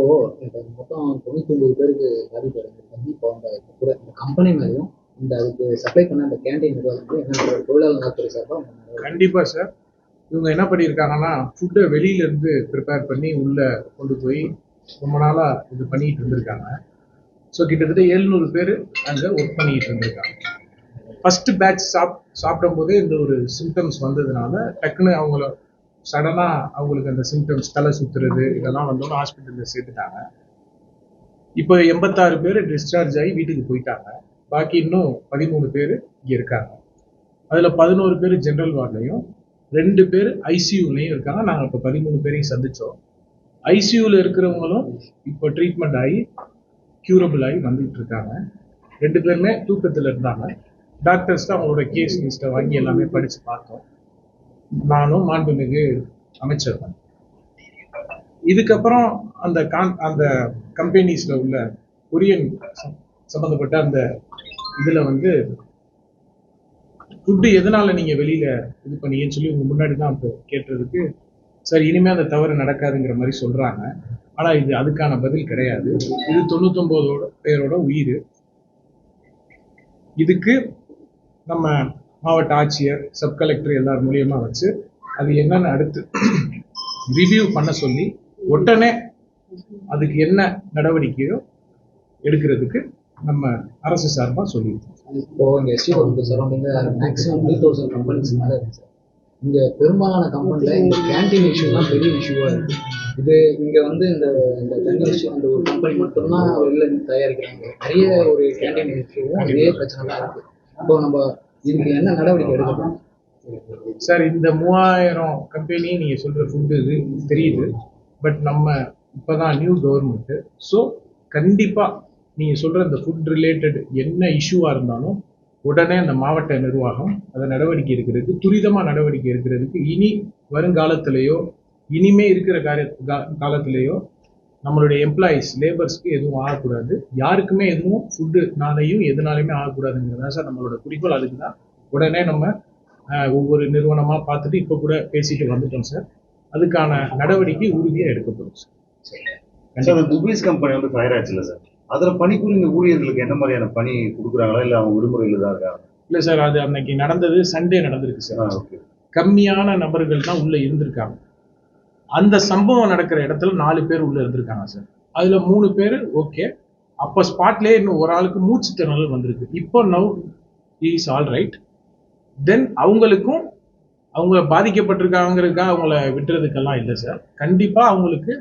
இப்போ மொத்தம் 99 பேருக்கு பாதிப்பு அடைஞ்சிருக்காங்க. இப்போ அந்த கம்பெனி மேலேயும் இந்த அதுக்கு சப்ளை பண்ண அந்த கேண்டீன் நிர்வாகம் என்ன தொழிலாளர் நலத்துறை சார்பாக கண்டிப்பாக சார் இவங்க என்ன பண்ணியிருக்காங்கன்னா ஃபுட்டை வெளியிலேருந்து ப்ரிப்பேர் பண்ணி உள்ளே கொண்டு போய் ரொம்ப நாளாக இது பண்ணிட்டு இருந்திருக்காங்க. ஸோ கிட்டத்தட்ட 700 பேர் அங்கே ஒர்க் பண்ணிட்டு இருந்திருக்காங்க. ஃபஸ்ட்டு பேட்ச் சாப்பிடும் போதே இந்த ஒரு சிம்டம்ஸ் வந்ததுனால டக்குன்னு அவங்கள சடனாக அவங்களுக்கு அந்த சிம்டம்ஸ் தலை சுற்றுறது இதெல்லாம் வந்தோன்னு ஹாஸ்பிட்டலில் சேர்த்துட்டாங்க. இப்போ 86 பேர் டிஸ்சார்ஜ் ஆகி வீட்டுக்கு போயிட்டாங்க. பாக்கி இன்னும் 13 பேர் இங்கே இருக்காங்க. அதில் 11 பேர் ஜென்ரல் வார்ட்லையும் 2 பேர் ஐசியூலையும் இருக்காங்க. நாங்கள் இப்போ 13 பேரையும் சந்தித்தோம். ஐசியூவில் இருக்கிறவங்களும் இப்போ ட்ரீட்மெண்ட் ஆகி க்யூரபிள் ஆகி வந்துட்டு இருக்காங்க. 2 பேருமே தூக்கத்தில் இருந்தாங்க. டாக்டர்ஸ் தான் அவங்களோட கேஸ் லிஸ்ட்டை வாங்கி எல்லாமே படித்து பார்த்தோம். நானும் மாண்புமிகு அமைச்சர் தான். இதுக்கப்புறம் அந்த கம்பெனிஸில் உள்ள கொரியன் சம்மந்தப்பட்ட அந்த இதில் ஃபுட்டு எதனால் நீங்கள் வெளியில் இது பண்ணீங்கன்னு சொல்லி உங்கள் முன்னாடி தான் இப்போ கேட்டதுக்கு சார் இனிமேல் அந்த தவறு நடக்காதுங்கிற மாதிரி சொல்கிறாங்க. ஆனால் இது அதுக்கான பதில் கிடையாது. இது 99 பேரோட உயிர். இதுக்கு நம்ம மாவட்ட ஆட்சியர் சப் கலெக்டர் எல்லார் மூலியமா வச்சு அது என்னன்னு அடுத்து ரிவ்யூ பண்ண சொல்லி உடனே அதுக்கு என்ன நடவடிக்கையோ எடுக்கிறதுக்கு நம்ம அரசு சார்பாக சொல்லியிருக்கோம். இப்போ இங்கே எஸ்டி சரௌண்டிங்கில் மேக்ஸிமம் 3000 கம்பெனிஸ் மேலே இருக்கு சார். இங்கே பெரும்பாலான கம்பெனியில் இந்த கேன்டீன் இஷ்யூ தான் பெரிய இஷ்யூவாக இருக்குது. இது இங்கே இந்த தண்ணி இஷ்யூ அந்த ஒரு கம்பெனி மட்டும்தான் வெளில தயாரிக்கிறாங்க. நிறைய ஒரு கேன்டீன் இஷ்யூவும் இதே பிரச்சனை தான் இருக்குது. இப்போ நம்ம இதுக்கு என்ன நடவடிக்கை எடுக்கணும் சார்? இந்த 3000 கம்பெனி நீங்கள் சொல்கிற ஃபுட்டு இது தெரியுது. பட் நம்ம இப்போ தான் நியூ கவர்மெண்ட்டு. ஸோ கண்டிப்பாக நீங்கள் சொல்கிற இந்த ஃபுட் ரிலேட்டட் என்ன இஷ்யூவாக இருந்தாலும் உடனே அந்த மாவட்ட நிர்வாகம் அதை நடவடிக்கை எடுக்கிறதுக்கு துரிதமாக நடவடிக்கை எடுக்கிறதுக்கு இனி வருங்காலத்திலேயோ இனிமே இருக்கிற காலத்திலேயோ நம்மளுடைய எம்ப்ளாயீஸ் லேபர்ஸ்க்கு எதுவும் ஆகக்கூடாது. யாருக்குமே எதுவும் ஃபுட்டுனாலையும் எதுனாலையுமே ஆகக்கூடாதுங்கிறதா சார் நம்மளோட குறிக்கோள். அதுக்கு தான் உடனே நம்ம ஒவ்வொரு நிறுவனமாக பார்த்துட்டு இப்போ கூட பேசிட்டு வந்துட்டோம் சார். அதுக்கான நடவடிக்கை உறுதியாக எடுக்கப்படும் சார். துபீஸ் கம்பெனி ஃபயர் ஆச்சுல்ல சார், அதில் பணிபுரிந்த ஊழியர்களுக்கு என்ன மாதிரியான பணி கொடுக்குறாங்களா இல்லை அவங்க விடுமுறையில் தான் இருக்காங்க? இல்லை சார், அது அன்னைக்கு நடந்தது சண்டே நடந்திருக்கு சார். ஓகே. கம்மியான நபர்கள் தான் உள்ளே இருந்திருக்காங்க. அந்த சம்பவம் நடக்கிற இடத்துல 4 பேர் உள்ள இருந்திருக்காங்க சார். அதுல 3 பேர் ஓகே. அப்ப ஸ்பாட்லேயே இன்னும் ஒரு ஆளுக்கு மூச்சு திணறல் வந்திருக்கு. இப்போ நவ் இஸ் ஆல் ரைட். தென் அவங்களுக்கும் அவங்க பாதிக்கப்பட்டிருக்காங்கிறதுக்காக அவங்கள விட்டுறதுக்கெல்லாம் இல்லை சார். கண்டிப்பா அவங்களுக்கு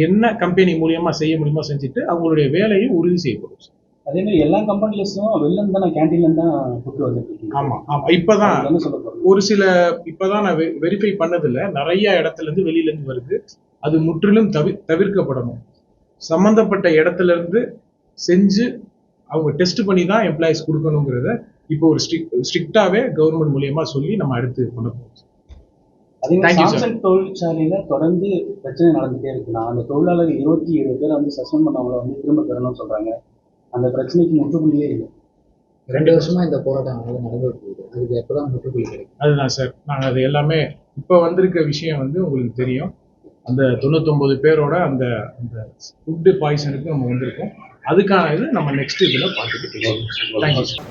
என்ன கம்பெனி மூலியமா செய்ய முடியுமோ செஞ்சுட்டு அவங்களுடைய வேலையும் உறுதி செய்யப்படும் சார். அதே மாதிரி எல்லா கம்பெனிலஸும் வெளில தான் கேண்டீன்ல தான் ஃபுட் வந்துருக்கு. ஆமா இப்பதான் ஒரு சில இப்பதான் நான் வெரிஃபை பண்ணதில்லை. நிறைய இடத்துல இருந்து வெளியில இருந்து வருது. அது முற்றிலும் தவிர்க்கப்படணும். சம்பந்தப்பட்ட இடத்துல இருந்து செஞ்சு அவங்க டெஸ்ட் பண்ணி தான் எம்ப்ளாயிஸ் கொடுக்கணுங்கிறத இப்போ ஒரு ஸ்ட்ரிக்டாவே கவர்மெண்ட் மூலியமா சொல்லி நம்ம அடுத்து பண்ண போகிறோம். தொழிற்சாலையில தொடர்ந்து பிரச்சனை நடந்துட்டே இருக்குன்னா அந்த தொழிலாளர் 27 பேரை சஸ்பெண்ட் பண்ணவங்களை திரும்ப பெறணும்னு சொல்றாங்க. அந்த பிரச்சனைக்கு முற்றுப்புள்ளியே இல்லை. 2 வருஷமா இந்த போராட்டம் நடந்துட்டு இருக்கு. அதுக்கு எப்பதான் முற்றுப்புள்ளி கிடைக்கும்? அதுதான் சார், நாங்கள் அது எல்லாமே இப்போ வந்திருக்க விஷயம் உங்களுக்கு தெரியும். அந்த 99 பேரோட அந்த ஃபுட்டு பாய்சனுக்கு நம்ம வந்திருக்கோம். அதுக்கான இது நம்ம நெக்ஸ்ட் இதில் பார்த்துட்டு இருக்கோம். Thank you sir.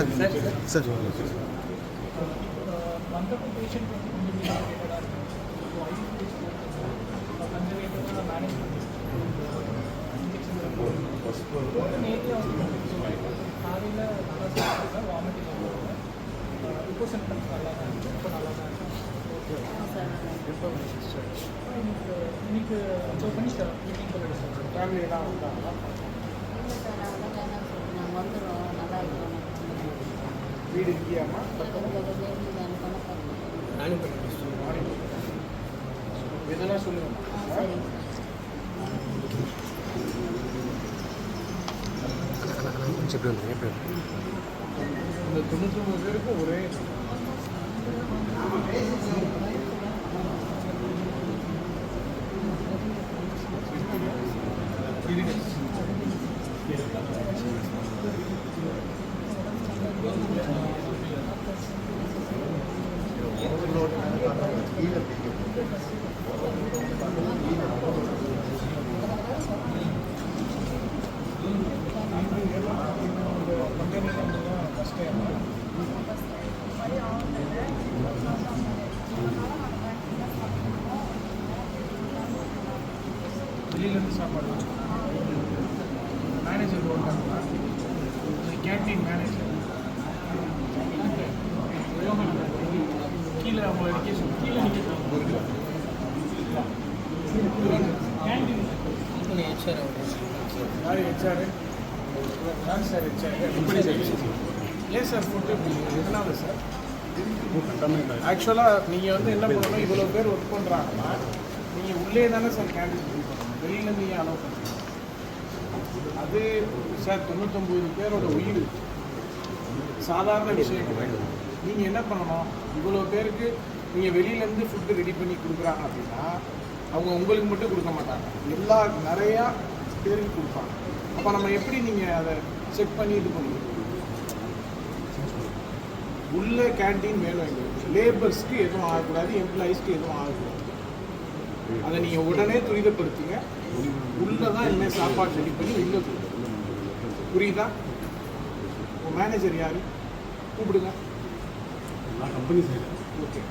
சார் இன்னைக்கு ஃபேமிலியெல்லாம் வந்தாங்க. வீடு இங்கேயாமா இதெல்லாம் சொல்லுங்க. எப்படி வந்தீங்க எப்படி வந்தீங்க? இந்த 99 பேருக்கு ஒரே வெளியிலேருந்து சாப்பாடு மேனேஜர் போட்டாங்களா கேன்டீன் மேனேஜர் கீழே அவங்கள நிற்க சொல்லி கீழே நிற்க யார் ஹெச்ஆர் யார் சார் ஹெச்ஆர் எப்படி சார் ஏன் சார் ஃபுட்டு எதனால சார் ஆக்சுவலாக நீங்கள் வந்து என்ன பண்ணணும் இவ்வளோ பேர் ஒர்க் பண்ணுறாங்கன்னா நீங்கள் உள்ளே தானே சார் கேண்டீன் ஃபில் பண்ணணும் வெளியில் நீங்கள் அலோவ் பண்ணுறீங்க அது சார் 99 பேரோட உயிர் சாதாரண விஷயம் கிடையாது. நீங்கள் என்ன பண்ணணும் இவ்வளோ பேருக்கு நீங்கள் வெளியிலேருந்து ஃபுட்டு ரெடி பண்ணி கொடுக்குறாங்க அப்படின்னா அவங்க உங்களுக்கு மட்டும் கொடுக்க மாட்டாங்க, நிறையா பேருக்கு கொடுப்பாங்க. அப்போ நம்ம எப்படி நீங்கள் அதை செக் பண்ணி இது பண்ணுவீங்க? உள்ள கேண்டீன் வேணும் எங்களுக்கு, லேபர்ஸ்க்கு எதுவும் ஆகக்கூடாது, எம்ப்ளாயீஸ்க்கு எதுவும் ஆகக்கூடாது. அதை நீங்கள் உடனே துரிதப்படுத்துங்க. உள்ளே தான் இனிமேல் சாப்பாடு ரெடி பண்ணி உள்ளே கொடுங்க. புரியுதா? உங்கள் மேனேஜர் யார் கூப்பிடுங்க. கம்பெனி சைடு ஓகே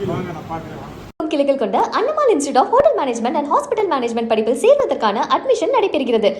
வாங்க, நான் பார்க்குறேன். கிளைகள் கொண்ட Annamal institute of hotel management and hospital management படிப்பில் சேர்வதற்கான அட்மிஷன் நடைபெறுகிறது.